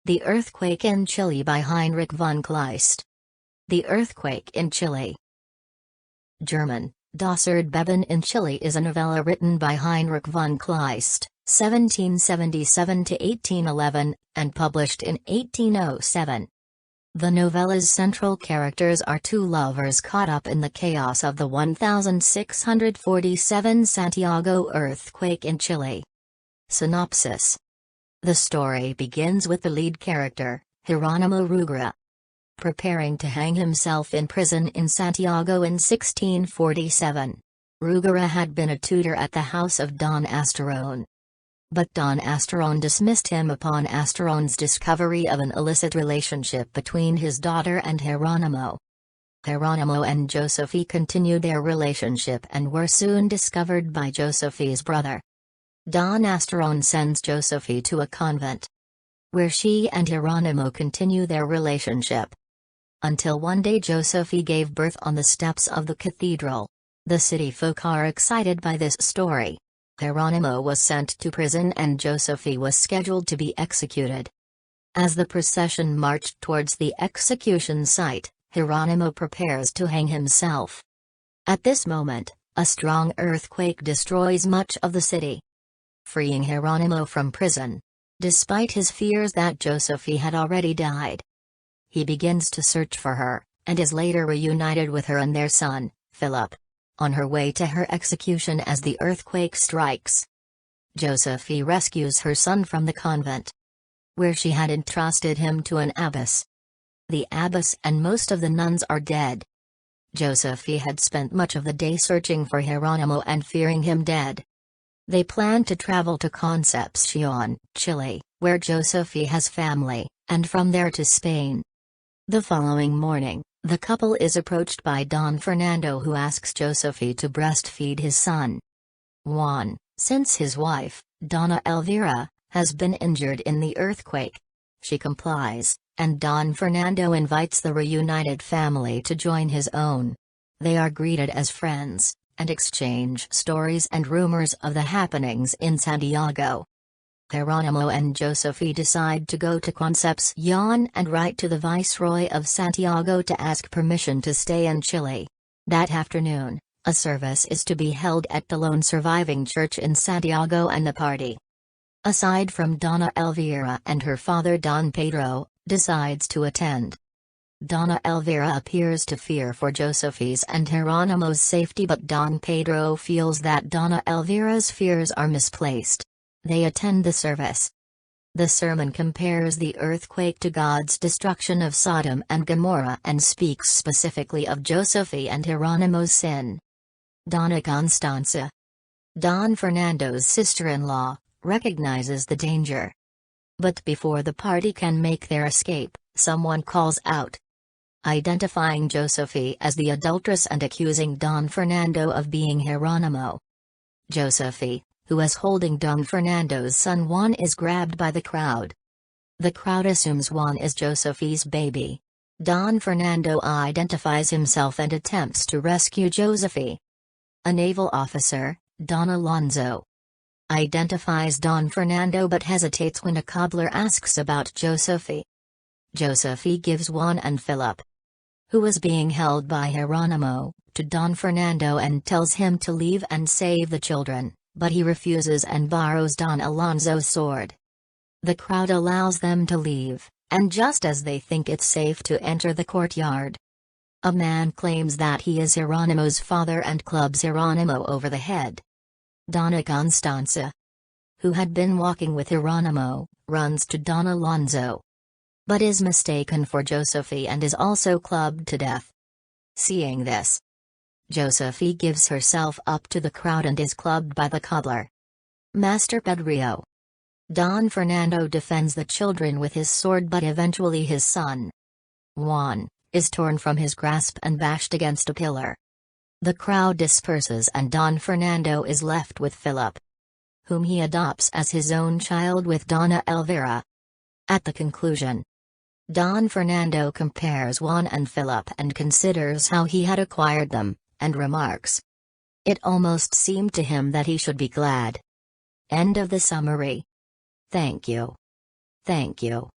The Earthquake in Chile by Heinrich von Kleist. The Earthquake in Chile. German, Das Erdbeben in Chile is a novella written by Heinrich von Kleist, 1777–1811, and published in 1807. The novella's central characters are two lovers caught up in the chaos of the 1647 Santiago earthquake in Chile. Synopsis. The story begins with the lead character, Hieronymo Ruggiero, preparing to hang himself in prison in Santiago in 1647. Ruggiero had been a tutor at the house of Don Asterone. But Don Asterone dismissed him upon Asterone's discovery of an illicit relationship between his daughter and Hieronymo. Hieronymo and Josephine continued their relationship and were soon discovered by Josephine's brother. Don Asterone sends Josephine to a convent, where she and Hieronymo continue their relationship. Until one day Josephine gave birth on the steps of the cathedral. The city folk are excited by this story. Hieronymo was sent to prison and Josephine was scheduled to be executed. As the procession marched towards the execution site, Hieronymo prepares to hang himself. At this moment, a strong earthquake destroys much of the city, freeing Hieronymo from prison. Despite his fears that Josephine had already died, he begins to search for her, and is later reunited with her and their son, Philip, on her way to her execution as the earthquake strikes. Josephine rescues her son from the convent, where she had entrusted him to an abbess. The abbess and most of the nuns are dead. Josephine had spent much of the day searching for Hieronymo and fearing him dead. They plan to travel to Concepcion, Chile, where Josephine has family, and from there to Spain. The following morning, the couple is approached by Don Fernando, who asks Josephine to breastfeed his son Juan, since his wife, Donna Elvira, has been injured in the earthquake. She complies, and Don Fernando invites the reunited family to join his own. They are greeted as friends, and exchange stories and rumors of the happenings in Santiago. Hieronymo and Josephine decide to go to Concepcion and write to the Viceroy of Santiago to ask permission to stay in Chile. That afternoon, a service is to be held at the lone surviving church in Santiago, and the party, aside from Donna Elvira and her father Don Pedro, decides to attend. Donna Elvira appears to fear for Josephine's and Hieronymo's safety, but Don Pedro feels that Donna Elvira's fears are misplaced. They attend the service. The sermon compares the earthquake to God's destruction of Sodom and Gomorrah and speaks specifically of Josephine and Hieronymo's sin. Donna Constanza, Don Fernando's sister-in-law, recognizes the danger. But before the party can make their escape, someone calls out, identifying Josephine as the adulteress and accusing Don Fernando of being Hieronymo. Josephine, who is holding Don Fernando's son Juan, is grabbed by the crowd. The crowd assumes Juan is Josephine's baby. Don Fernando identifies himself and attempts to rescue Josephine. A naval officer, Don Alonso, identifies Don Fernando but hesitates when a cobbler asks about Josephine. Josephine gives Juan and Philip, who was being held by Hieronymo, to Don Fernando and tells him to leave and save the children, but he refuses and borrows Don Alonso's sword. The crowd allows them to leave, and just as they think it's safe to enter the courtyard, a man claims that he is Hieronymo's father and clubs Hieronymo over the head. Donna Constanza, who had been walking with Hieronymo, runs to Don Alonso, but is mistaken for Josephine and is also clubbed to death. Seeing this, Josephine gives herself up to the crowd and is clubbed by the cobbler, Master Pedro. Don Fernando defends the children with his sword, but eventually his son, Juan, is torn from his grasp and bashed against a pillar. The crowd disperses and Don Fernando is left with Philip, whom he adopts as his own child with Donna Elvira. At the conclusion, Don Fernando compares Juan and Philip and considers how he had acquired them, and remarks, "It almost seemed to him that he should be glad." End of the summary. Thank you. Thank you.